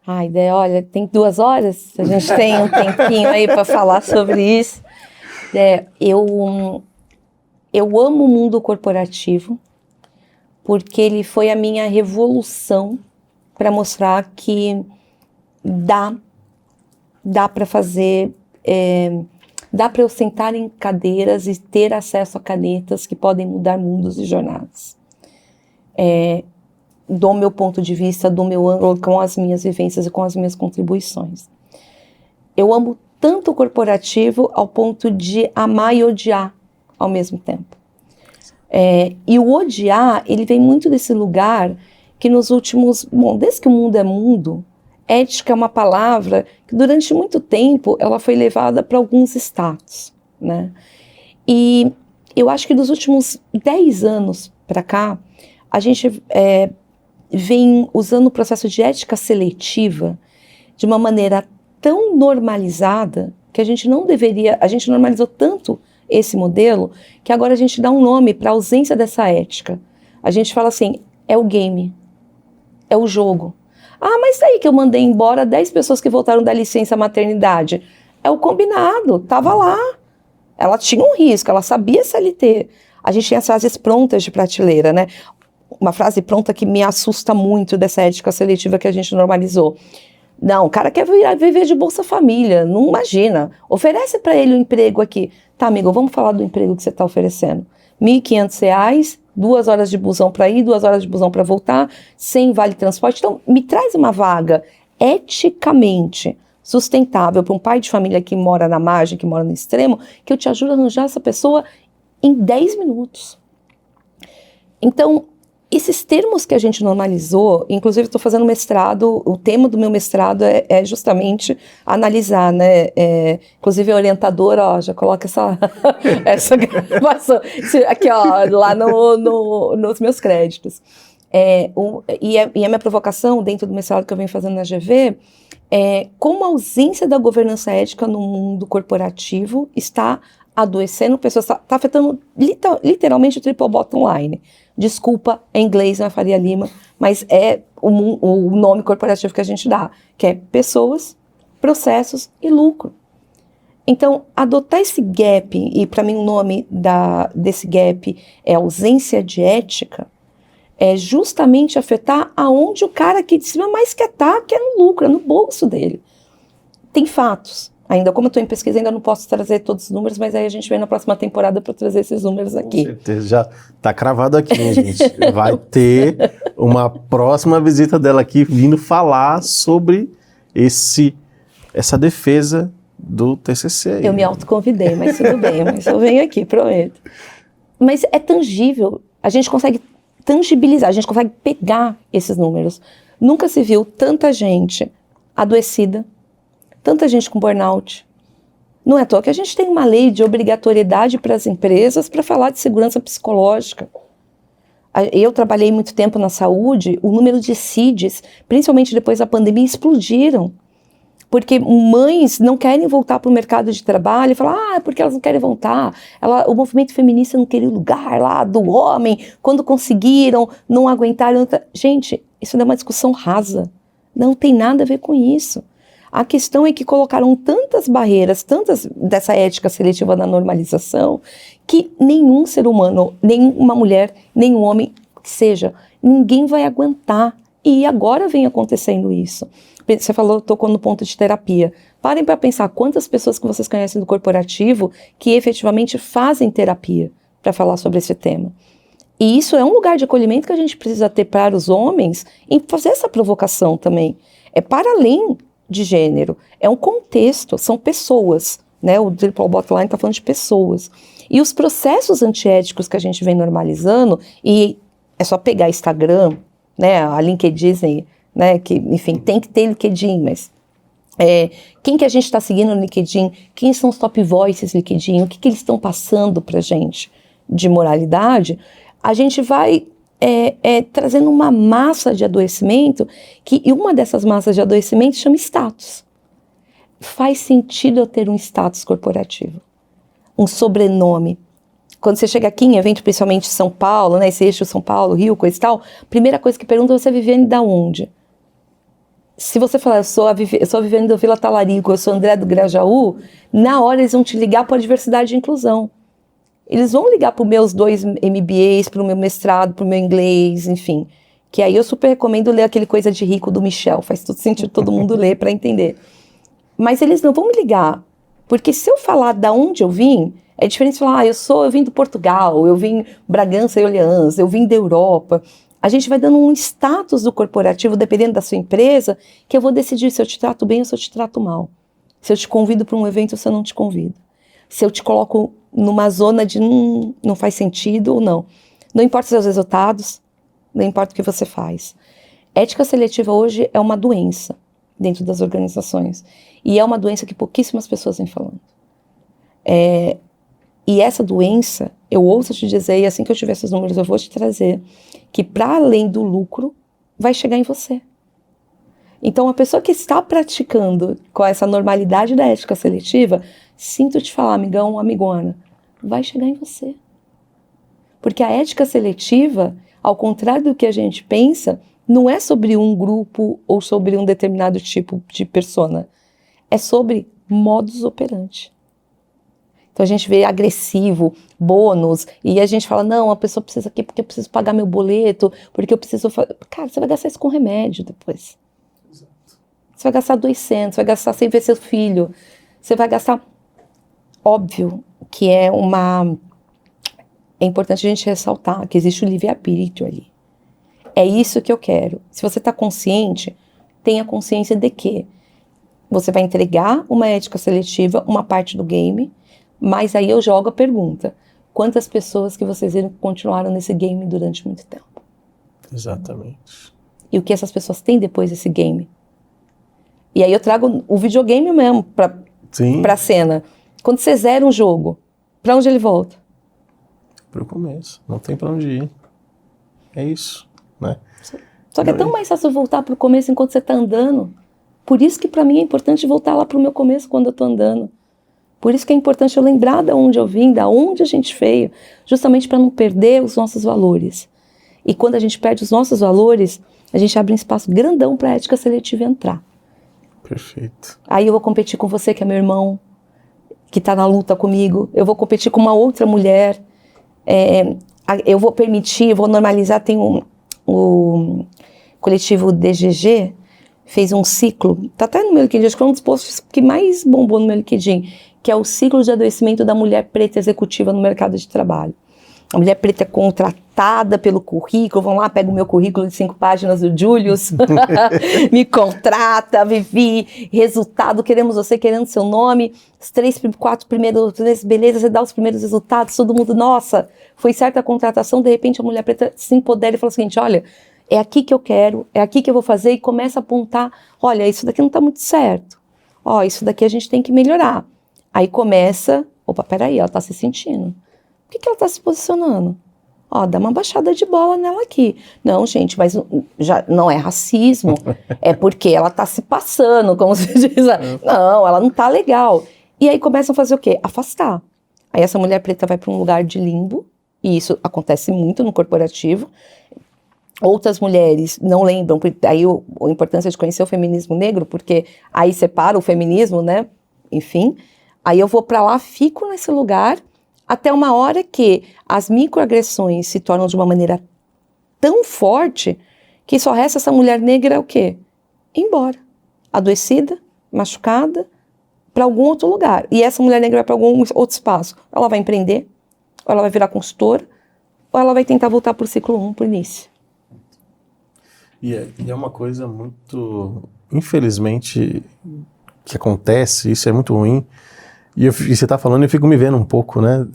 Ai, Dé, olha, tem 2 horas, a gente tem um tempinho aí para falar sobre isso. Eu amo o mundo corporativo porque ele foi a minha revolução para mostrar que dá para fazer, dá para eu sentar em cadeiras e ter acesso a canetas que podem mudar mundos e jornadas. Do meu ponto de vista, do meu ângulo, com as minhas vivências e com as minhas contribuições. Eu amo tanto o corporativo ao ponto de amar e odiar ao mesmo tempo. E o odiar, ele vem muito desse lugar que nos últimos... desde que o mundo é mundo, ética é uma palavra que durante muito tempo ela foi levada para alguns status, né? E eu acho que dos últimos 10 anos para cá, a gente vem usando o processo de ética seletiva de uma maneira tão normalizada que a gente não deveria... A gente normalizou tanto esse modelo que agora a gente dá um nome para a ausência dessa ética. A gente fala assim, é o game, é o jogo. Mas aí que eu mandei embora 10 pessoas que voltaram da licença maternidade. É o combinado, estava lá. Ela tinha um risco, ela sabia CLT. A gente tinha as frases prontas de prateleira, né? Uma frase pronta que me assusta muito dessa ética seletiva que a gente normalizou. Não, o cara quer viver de Bolsa Família, não imagina. Oferece para ele um emprego aqui. Tá, amigo, vamos falar do emprego que você está oferecendo. R$ 1.500, 2 horas de busão para ir, 2 horas de busão para voltar, sem vale transporte. Então, me traz uma vaga eticamente sustentável para um pai de família que mora na margem, que mora no extremo, que eu te ajudo a arranjar essa pessoa em 10 minutos. Então, esses termos que a gente normalizou, inclusive estou fazendo mestrado, o tema do meu mestrado é justamente analisar, né? Inclusive a orientadora, já coloca essa gravação aqui, lá nos meus créditos. E a minha provocação dentro do mestrado que eu venho fazendo na GV como a ausência da governança ética no mundo corporativo está adoecendo pessoas, está afetando literalmente o triple bottom line. Desculpa, em inglês, não é Faria Lima, mas é o nome corporativo que a gente dá, que é pessoas, processos e lucro. Então, adotar esse gap, e para mim o nome desse gap é ausência de ética, é justamente afetar aonde o cara aqui de cima mais quer estar, que é no lucro, é no bolso dele. Tem fatos. Ainda, como eu estou em pesquisa, ainda não posso trazer todos os números, mas aí a gente vem na próxima temporada para trazer esses números aqui. Com certeza, já está cravado aqui, hein, gente? Vai ter uma próxima visita dela aqui, vindo falar sobre essa defesa do TCC. Eu me autoconvidei, mas tudo bem, mas eu venho aqui, prometo. Mas é tangível, a gente consegue tangibilizar, a gente consegue pegar esses números. Nunca se viu tanta gente adoecida, tanta gente com burnout. Não é à toa que a gente tem uma lei de obrigatoriedade para as empresas para falar de segurança psicológica. Eu trabalhei muito tempo na saúde, o número de CIDs, principalmente depois da pandemia, explodiram. Porque mães não querem voltar para o mercado de trabalho e falar, é porque elas não querem voltar. O movimento feminista não queria o lugar lá do homem, quando conseguiram, não aguentaram. Gente, isso não é uma discussão rasa. Não tem nada a ver com isso. A questão é que colocaram tantas barreiras, tantas dessa ética seletiva da normalização, que nenhum ser humano, nenhuma mulher, nenhum homem, que seja, ninguém vai aguentar. E agora vem acontecendo isso. Você tocou no ponto de terapia. Parem para pensar quantas pessoas que vocês conhecem do corporativo que efetivamente fazem terapia para falar sobre esse tema. E isso é um lugar de acolhimento que a gente precisa ter para os homens em fazer essa provocação também. É para além de gênero, é um contexto, são pessoas, né? O Triple Bottom Line está falando de pessoas. E os processos antiéticos que a gente vem normalizando, e é só pegar Instagram, né? A LinkedIn, né? Que, enfim, tem que ter LinkedIn, mas quem que a gente está seguindo no LinkedIn? Quem são os top voices do LinkedIn? O que eles estão passando para a gente de moralidade? A gente vai trazendo uma massa de adoecimento, e uma dessas massas de adoecimento chama status. Faz sentido eu ter um status corporativo, um sobrenome. Quando você chega aqui em evento, principalmente em São Paulo, né, esse eixo São Paulo, Rio, coisa e tal, primeira coisa que pergunta é você Viviane da onde? Se você falar, eu sou a Viviane do Vila Talarico, eu sou André do Grajaú, na hora eles vão te ligar para a diversidade e inclusão. Eles vão ligar para os meus 2 MBAs, para o meu mestrado, para o meu inglês, enfim. Que aí eu super recomendo ler aquele Coisa de Rico do Michel. Faz todo sentido todo mundo ler para entender. Mas eles não vão me ligar. Porque se eu falar de onde eu vim, é diferente de falar, eu vim do Portugal, eu vim Bragança e Orleans, eu vim da Europa. A gente vai dando um status do corporativo, dependendo da sua empresa, que eu vou decidir se eu te trato bem ou se eu te trato mal. Se eu te convido para um evento ou se eu não te convido. Se eu te coloco numa zona de não faz sentido ou não. Não importa os seus resultados, não importa o que você faz. Ética seletiva hoje é uma doença dentro das organizações. E é uma doença que pouquíssimas pessoas vêm falando. E essa doença, eu ouço te dizer, e assim que eu tiver esses números eu vou te trazer, que para além do lucro, vai chegar em você. Então, a pessoa que está praticando com essa normalidade da ética seletiva, sinto te falar, amigão, amigona, vai chegar em você. Porque a ética seletiva, ao contrário do que a gente pensa, não é sobre um grupo ou sobre um determinado tipo de persona. É sobre modus operandi. Então a gente vê agressivo, bônus, e a gente fala, não, a pessoa precisa aqui porque eu preciso pagar meu boleto, porque eu preciso... Cara, você vai gastar isso com remédio depois. Exato. Você vai gastar 200, vai gastar sem ver seu filho, você vai gastar... Óbvio que é importante a gente ressaltar que existe o livre-arbítrio ali. É isso que eu quero. Se você está consciente, tenha consciência de que você vai entregar uma ética seletiva, uma parte do game, mas aí eu jogo a pergunta. Quantas pessoas que vocês viram continuaram nesse game durante muito tempo? Exatamente. E o que essas pessoas têm depois desse game? E aí eu trago o videogame mesmo para a cena. Quando você zera um jogo, para onde ele volta? Para o começo. Não tem para onde ir. É isso, né? Só que é tão mais fácil voltar para o começo enquanto você está andando. Por isso que para mim é importante voltar lá para o meu começo quando eu estou andando. Por isso que é importante eu lembrar de onde eu vim, de onde a gente veio, justamente para não perder os nossos valores. E quando a gente perde os nossos valores, a gente abre um espaço grandão para a ética seletiva entrar. Perfeito. Aí eu vou competir com você, que é meu irmão, que está na luta comigo. Eu vou competir com uma outra mulher. Eu vou permitir, vou normalizar. Tem o coletivo DGG, fez um ciclo, está até no meu LinkedIn, acho que é um dos posts que mais bombou no meu LinkedIn, que é o ciclo de adoecimento da mulher preta executiva no mercado de trabalho. A mulher preta é contratada pelo currículo, vão lá, pega o meu currículo de 5 páginas do Julius, me contrata, Vivi, resultado, queremos você, querendo seu nome, os 3, 4 primeiros, beleza, você dá os primeiros resultados, todo mundo, nossa, foi certa a contratação, de repente a mulher preta se empodera e fala o seguinte, olha, é aqui que eu quero, é aqui que eu vou fazer, e começa a apontar, olha, isso daqui não está muito certo, ó, isso daqui a gente tem que melhorar. Aí começa, opa, peraí, ela está se sentindo. Por que ela está se posicionando? Ó, dá uma baixada de bola nela aqui. Não, gente, mas já não é racismo. É porque ela está se passando, como se diz. Não, ela não está legal. E aí começam a fazer o quê? Afastar. Aí essa mulher preta vai para um lugar de limbo, e isso acontece muito no corporativo, outras mulheres não lembram, aí a importância de conhecer o feminismo negro, porque aí separa o feminismo, né? Enfim, aí eu vou para lá, fico nesse lugar, até uma hora que as microagressões se tornam de uma maneira tão forte que só resta essa mulher negra o quê? Ir embora, adoecida, machucada, para algum outro lugar. E essa mulher negra vai para algum outro espaço. Ela vai empreender, ou ela vai virar consultora, ou ela vai tentar voltar para o ciclo 1, para o início. E é uma coisa muito, infelizmente, que acontece, isso é muito ruim. E você está falando, eu fico me vendo um pouco, né,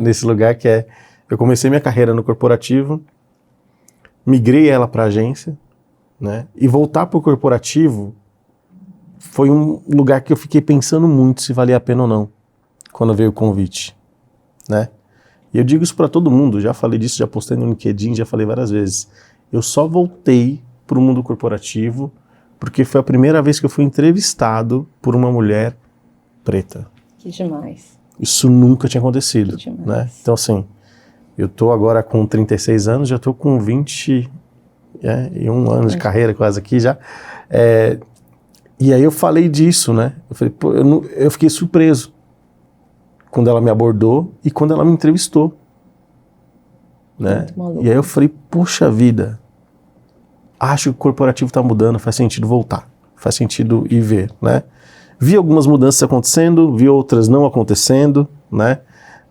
nesse lugar que é, eu comecei minha carreira no corporativo, migrei ela para a agência, né, e voltar para o corporativo foi um lugar que eu fiquei pensando muito se valia a pena ou não, quando veio o convite, né. E eu digo isso para todo mundo, já falei disso, já postei no LinkedIn, já falei várias vezes. Eu só voltei para o mundo corporativo porque foi a primeira vez que eu fui entrevistado por uma mulher preta. Que demais. Isso nunca tinha acontecido, né? Então, assim, eu tô agora com 36 anos, já tô com 21 anos de carreira quase aqui já. E aí eu falei disso, né? Eu falei, pô, eu fiquei surpreso quando ela me abordou e quando ela me entrevistou, né? E aí eu falei, puxa vida, acho que o corporativo tá mudando, faz sentido voltar, faz sentido ir ver, né? Vi algumas mudanças acontecendo, vi outras não acontecendo, né?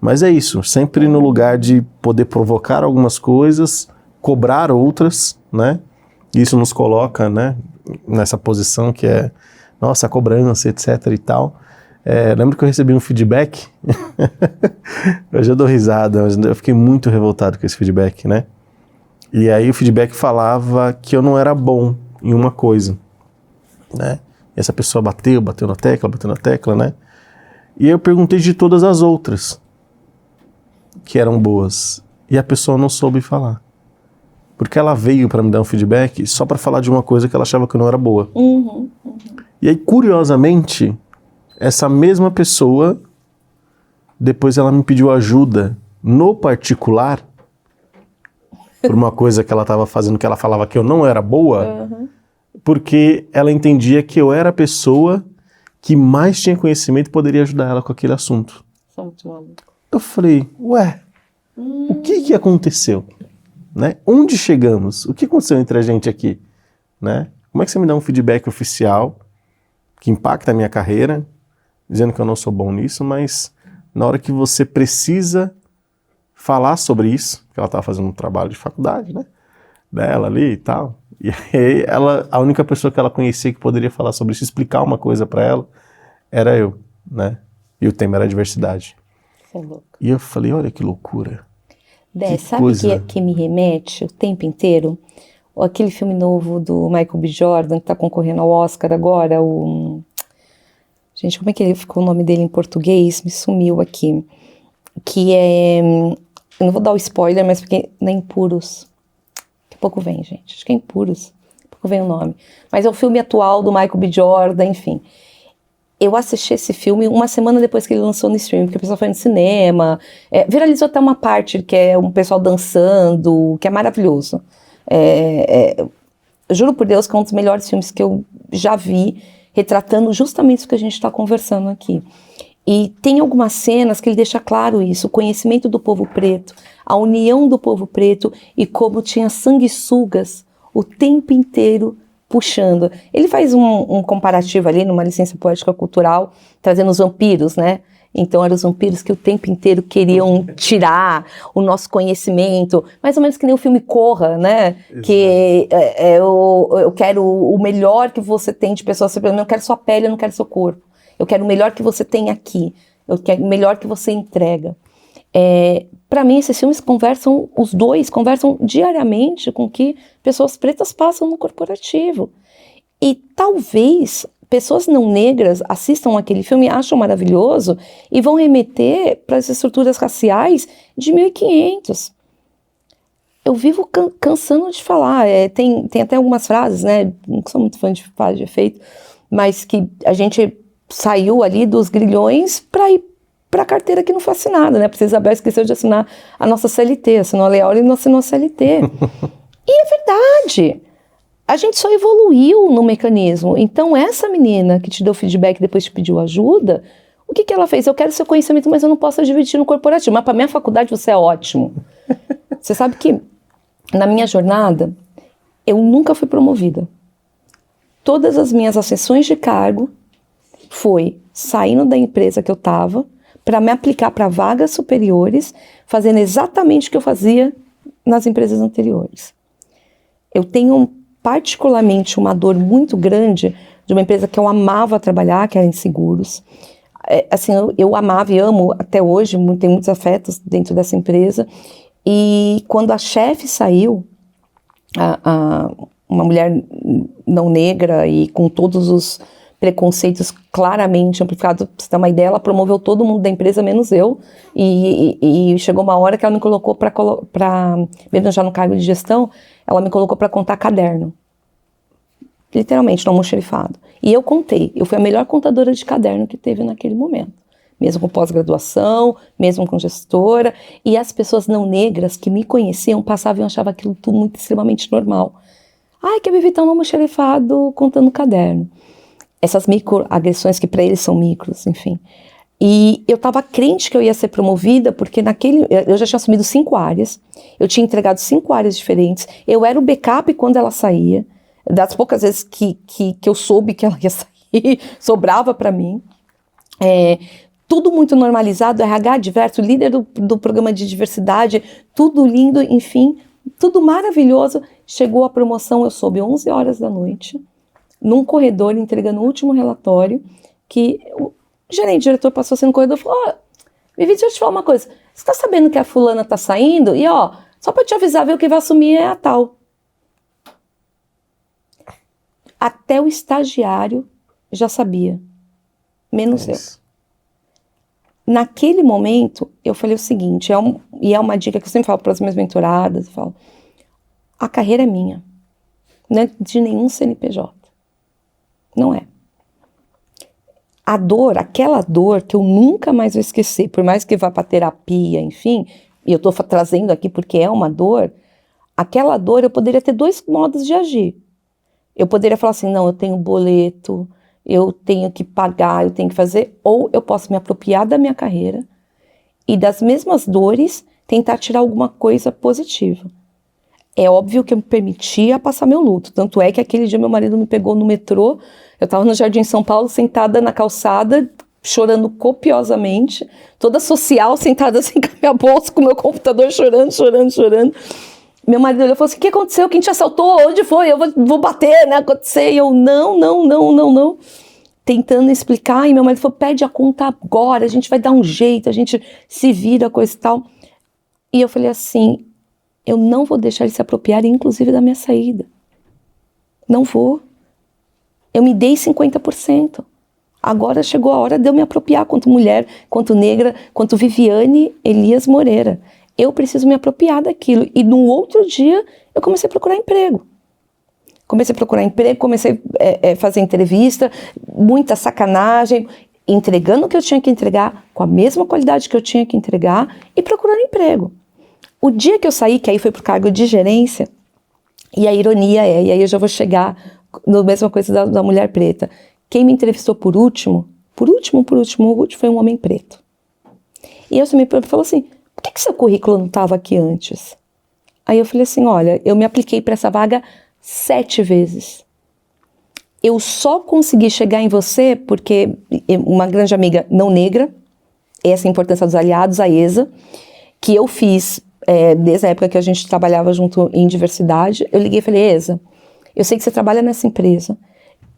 Mas é isso, sempre no lugar de poder provocar algumas coisas, cobrar outras, né? Isso nos coloca, né, nessa posição que é, nossa, cobrança, etc e tal. Lembro que eu recebi um feedback, eu já dou risada, mas eu fiquei muito revoltado com esse feedback, né? E aí o feedback falava que eu não era bom em uma coisa, né? E essa pessoa bateu na tecla, né? E eu perguntei de todas as outras que eram boas. E a pessoa não soube falar. Porque ela veio para me dar um feedback só para falar de uma coisa que ela achava que não era boa. E aí, curiosamente, essa mesma pessoa, depois ela me pediu ajuda no particular, por uma coisa que ela estava fazendo que ela falava que eu não era boa, porque ela entendia que eu era a pessoa que mais tinha conhecimento e poderia ajudar ela com aquele assunto. Eu falei, ué, o que aconteceu? Né? Onde chegamos? O que aconteceu entre a gente aqui? Né? Como é que você me dá um feedback oficial que impacta a minha carreira, dizendo que eu não sou bom nisso, mas na hora que você precisa falar sobre isso, que ela estava fazendo um trabalho de faculdade, né, dela ali e tal, e aí a única pessoa que ela conhecia que poderia falar sobre isso, explicar uma coisa para ela, era eu, né? E o tema era diversidade. E eu falei, olha que loucura. Sabe que me remete o tempo inteiro? Aquele filme novo do Michael B. Jordan, que está concorrendo ao Oscar agora, Gente, como é que ficou o nome dele em português? Me sumiu aqui. Que é... Eu não vou dar o spoiler, mas porque não é Impuros. Daqui a pouco vem, gente. Acho que é Impuros. Daqui a pouco vem o nome. Mas é o filme atual do Michael B. Jordan, enfim. Eu assisti esse filme uma semana depois que ele lançou no stream, porque o pessoal foi no cinema. Viralizou até uma parte que é um pessoal dançando, que é maravilhoso. Juro por Deus que é um dos melhores filmes que eu já vi, retratando justamente isso que a gente está conversando aqui. E tem algumas cenas que ele deixa claro isso, o conhecimento do povo preto, a união do povo preto e como tinha sanguessugas o tempo inteiro puxando. Ele faz um comparativo ali, numa licença poética cultural, trazendo os vampiros, né? Então eram os vampiros que o tempo inteiro queriam tirar o nosso conhecimento, mais ou menos que nem o filme Corra, né? Exato. Que eu quero o melhor que você tem de pessoa, eu não quero sua pele, eu não quero seu corpo. Eu quero o melhor que você tem aqui, eu quero o melhor que você entrega. Para mim, esses filmes os dois conversam diariamente com o que pessoas pretas passam no corporativo. E talvez pessoas não negras assistam aquele filme, acham maravilhoso e vão remeter para as estruturas raciais de 1500. Eu vivo cansando de falar, tem até algumas frases, né? Não sou muito fã de frase de efeito, mas que a gente saiu ali dos grilhões para ir para a carteira que não foi assinada, né? Porque a Isabel esqueceu de assinar a nossa CLT, assinou a Leal e não assinou a CLT. E é verdade. A gente só evoluiu no mecanismo. Então, essa menina que te deu feedback e depois te pediu ajuda, o que ela fez? Eu quero seu conhecimento, mas eu não posso dividir no corporativo. Mas para minha faculdade você é ótimo. Você sabe que na minha jornada, eu nunca fui promovida. Todas as minhas ascensões de cargo foi saindo da empresa que eu estava para me aplicar para vagas superiores, fazendo exatamente o que eu fazia nas empresas anteriores. Eu tenho particularmente uma dor muito grande de uma empresa que eu amava trabalhar, que era em seguros. Assim, eu amava e amo até hoje, tem muitos afetos dentro dessa empresa. E quando a chefe saiu, uma mulher não negra e com todos os preconceitos claramente amplificados, pra você ter uma ideia, ela promoveu todo mundo da empresa, menos eu, e chegou uma hora que ela me colocou mesmo já no cargo de gestão, ela me colocou para contar caderno, literalmente, no almoxerifado, e eu contei, eu fui a melhor contadora de caderno que teve naquele momento, mesmo com pós-graduação, mesmo com gestora, e as pessoas não negras que me conheciam passavam e achavam aquilo tudo muito extremamente normal. Ai, que a Vivi tá no almoxerifado contando caderno. Essas microagressões que para eles são micros, enfim. E eu estava crente que eu ia ser promovida, porque eu já tinha assumido 5 áreas, eu tinha entregado 5 áreas diferentes, eu era o backup quando ela saía, das poucas vezes que eu soube que ela ia sair, sobrava para mim. Tudo muito normalizado, RH diverso, líder do programa de diversidade, tudo lindo, enfim, tudo maravilhoso. Chegou a promoção, eu soube 11 horas da noite, num corredor, entregando o último relatório, que o gerente, o diretor passou assim no corredor e falou, Vivi, deixa eu te falar uma coisa, você tá sabendo que a fulana tá saindo? E só pra te avisar, viu, que vai assumir é a tal. Até o estagiário já sabia, menos eu. Naquele momento, eu falei o seguinte, e é uma dica que eu sempre falo para as minhas mentoradas, eu falo, a carreira é minha, não é de nenhum CNPJ. Não é. A dor, aquela dor que eu nunca mais vou esquecer, por mais que vá para terapia, enfim, e eu estou trazendo aqui porque é uma dor, aquela dor eu poderia ter 2 modos de agir. Eu poderia falar assim, não, eu tenho boleto, eu tenho que pagar, eu tenho que fazer, ou eu posso me apropriar da minha carreira e das mesmas dores tentar tirar alguma coisa positiva. É óbvio que eu me permitia passar meu luto, tanto é que aquele dia meu marido me pegou no metrô, eu estava no Jardim São Paulo, sentada na calçada, chorando copiosamente, toda social, sentada assim com a minha bolsa, com o meu computador, chorando. Meu marido olhou e falou assim, o que aconteceu? Quem te assaltou? Onde foi? Eu vou bater, né? Acontecer. E eu, não. Tentando explicar, e meu marido falou, pede a conta agora, a gente vai dar um jeito, a gente se vira, coisa e tal. E eu falei assim, eu não vou deixar ele se apropriar, inclusive, da minha saída. Não vou. Eu me dei 50%. Agora chegou a hora de eu me apropriar quanto mulher, quanto negra, quanto Viviane Elias Moreira. Eu preciso me apropriar daquilo. E no outro dia, eu comecei a procurar emprego. Comecei a fazer entrevista, muita sacanagem, entregando o que eu tinha que entregar, com a mesma qualidade que eu tinha que entregar, e procurando emprego. O dia que eu saí, que aí foi pro cargo de gerência, e a ironia e aí eu já vou chegar na mesma coisa da mulher preta. Quem me entrevistou por último foi um homem preto. E eu me falou assim, por que seu currículo não estava aqui antes? Aí eu falei assim, olha, eu me apliquei para essa vaga 7 vezes. Eu só consegui chegar em você porque uma grande amiga não negra, essa é a importância dos aliados, a ESA, que eu fiz desde a época que a gente trabalhava junto em diversidade, eu liguei e falei, ESA, eu sei que você trabalha nessa empresa,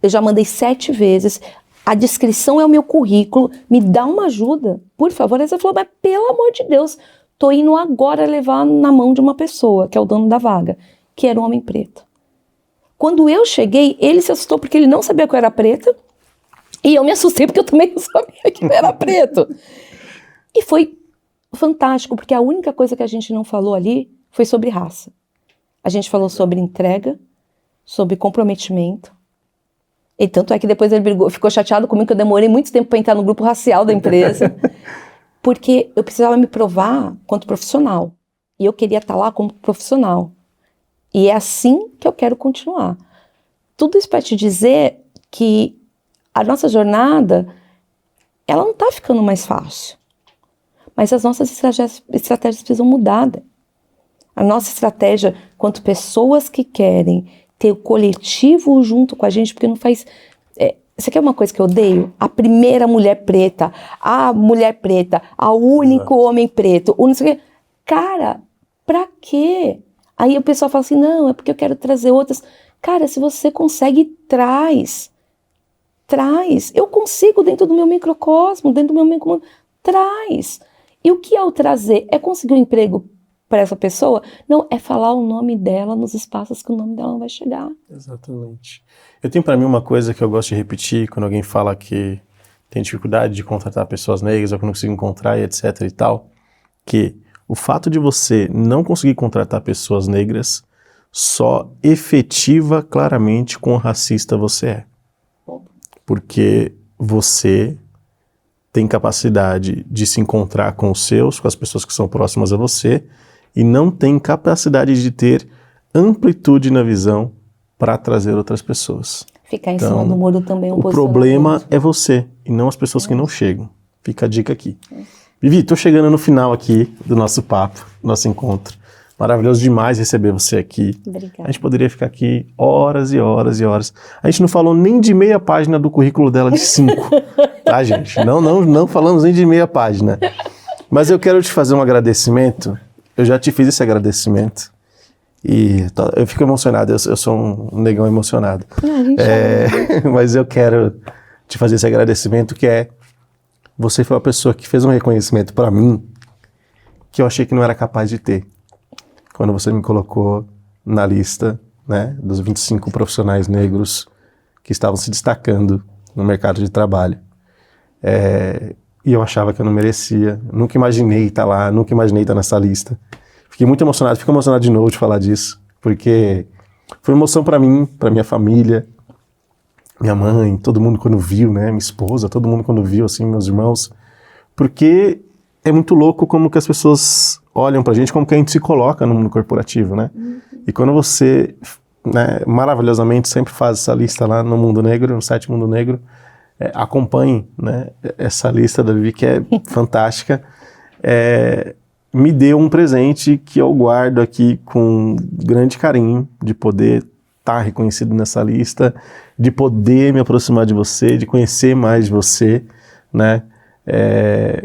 eu já mandei 7 vezes, a descrição é o meu currículo, me dá uma ajuda, por favor. Aí você falou, mas pelo amor de Deus, tô indo agora levar na mão de uma pessoa, que é o dono da vaga, que era um homem preto. Quando eu cheguei, ele se assustou porque ele não sabia que eu era preta, e eu me assustei porque eu também não sabia que eu era preto. E foi fantástico, porque a única coisa que a gente não falou ali foi sobre raça. A gente falou sobre entrega, sobre comprometimento. E tanto é que depois ele ficou chateado comigo que eu demorei muito tempo para entrar no grupo racial da empresa, porque eu precisava me provar quanto profissional. E eu queria estar lá como profissional. E é assim que eu quero continuar. Tudo isso para te dizer que a nossa jornada, ela não está ficando mais fácil. Mas as nossas estratégias precisam mudar. A nossa estratégia, quanto pessoas que querem ter o coletivo junto com a gente, porque não faz... Isso aqui é uma coisa que eu odeio? A primeira mulher preta, a mulher preta, o único homem preto, o não sei o quê. Cara, pra quê? Aí o pessoal fala assim, não, é porque eu quero trazer outras. Cara, se você consegue, traz. Eu consigo dentro do meu microcosmo, dentro do meu microcosmo, traz. E o que é o trazer? É conseguir um emprego para essa pessoa? Não, é falar o nome dela nos espaços que o nome dela não vai chegar. Exatamente. Eu tenho para mim uma coisa que eu gosto de repetir quando alguém fala que tem dificuldade de contratar pessoas negras ou que não consigo encontrar e etc e tal, que o fato de você não conseguir contratar pessoas negras só efetiva claramente quão racista você é. Porque você tem capacidade de se encontrar com os seus, com as pessoas que são próximas a você, e não tem capacidade de ter amplitude na visão para trazer outras pessoas. Ficar em cima do muro também o problema é você, e não as pessoas que não chegam. Fica a dica aqui. Vivi, tô chegando no final aqui do nosso papo, nosso encontro. Maravilhoso demais receber você aqui. Obrigada. A gente poderia ficar aqui horas e horas e horas. A gente não falou nem de meia página do currículo dela de 5, tá, gente? Não falamos nem de meia página. Mas eu quero te fazer um agradecimento. Eu já te fiz esse agradecimento. E eu fico emocionado, eu sou um negão emocionado. Mas eu quero te fazer esse agradecimento, que é: você foi uma pessoa que fez um reconhecimento para mim que eu achei que não era capaz de ter. Quando você me colocou na lista, né, dos 25 profissionais negros que estavam se destacando no mercado de trabalho. E eu achava que eu não merecia, nunca imaginei estar lá, nunca imaginei estar nessa lista. Fiquei muito emocionado, fico emocionado de novo de falar disso, porque foi uma emoção para mim, para minha família, minha mãe, todo mundo quando viu, né, minha esposa, todo mundo quando viu, assim, meus irmãos, porque é muito louco como que as pessoas olham pra gente, como que a gente se coloca no mundo corporativo, né? E quando você, né, maravilhosamente sempre faz essa lista lá no Mundo Negro, no site Mundo Negro, acompanhe, né, essa lista da Vivi, que é fantástica, me deu um presente que eu guardo aqui com grande carinho, de poder estar reconhecido nessa lista, de poder me aproximar de você, de conhecer mais de você, né?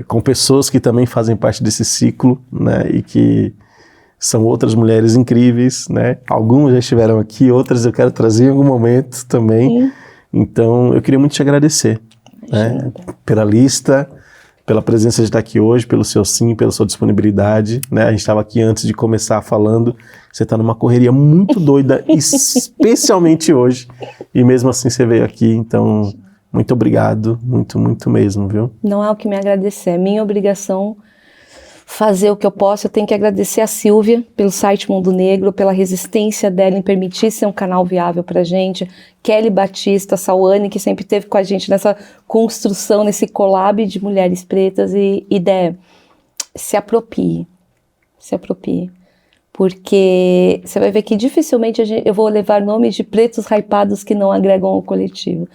Com pessoas que também fazem parte desse ciclo, né? E que são outras mulheres incríveis, né? Algumas já estiveram aqui, outras eu quero trazer em algum momento também. Sim. Então eu queria muito te agradecer, né? Pela lista, pela presença de estar aqui hoje, pelo seu sim, pela sua disponibilidade, né? A gente estava aqui antes de começar falando, você está numa correria muito doida, especialmente hoje, e mesmo assim você veio aqui, então muito obrigado, muito, muito mesmo, viu? Não é o que me agradecer, é minha obrigação fazer o que eu posso. Eu tenho que agradecer a Silvia pelo site Mundo Negro, pela resistência dela em permitir ser um canal viável pra gente, Kelly Batista, Sauane, que sempre esteve com a gente nessa construção, nesse collab de mulheres pretas, e Dé, se apropie, porque você vai ver que dificilmente eu vou levar nomes de pretos hypados que não agregam ao coletivo,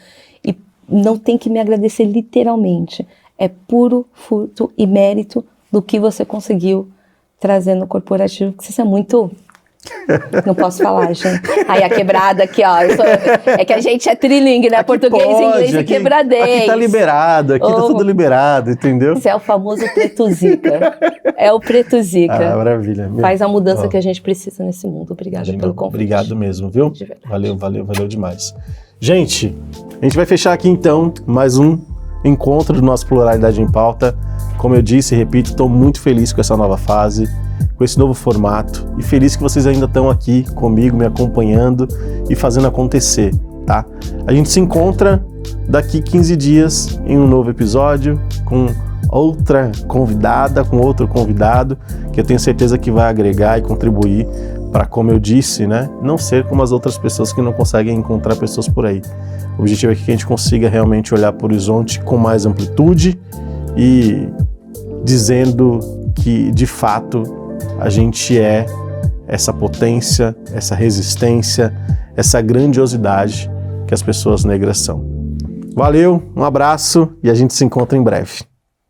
e não tem que me agradecer literalmente, é puro fruto e mérito do que você conseguiu trazer no corporativo, que você é muito... Não posso falar, gente. Aí a quebrada aqui, ó. É que a gente é trilingue, né? Aqui português, pode, inglês e quebradês. Aqui tá liberado, aqui tá tudo liberado, entendeu? Isso é o famoso preto zica. É o preto zica. Ah, maravilha. Faz a mudança que a gente precisa nesse mundo. Obrigada pelo convite. Obrigado mesmo, viu? Valeu demais. Gente, a gente vai fechar aqui então mais um encontro do nosso Pluralidade em Pauta. Como eu disse e repito, estou muito feliz com essa nova fase, com esse novo formato, e feliz que vocês ainda estão aqui comigo, me acompanhando e fazendo acontecer, tá? A gente se encontra daqui 15 dias em um novo episódio, com outra convidada, com outro convidado, que eu tenho certeza que vai agregar e contribuir para, como eu disse, né, não ser como as outras pessoas que não conseguem encontrar pessoas por aí. O objetivo é que a gente consiga realmente olhar para o horizonte com mais amplitude e dizendo que, de fato, a gente é essa potência, essa resistência, essa grandiosidade que as pessoas negras são. Valeu, um abraço e a gente se encontra em breve.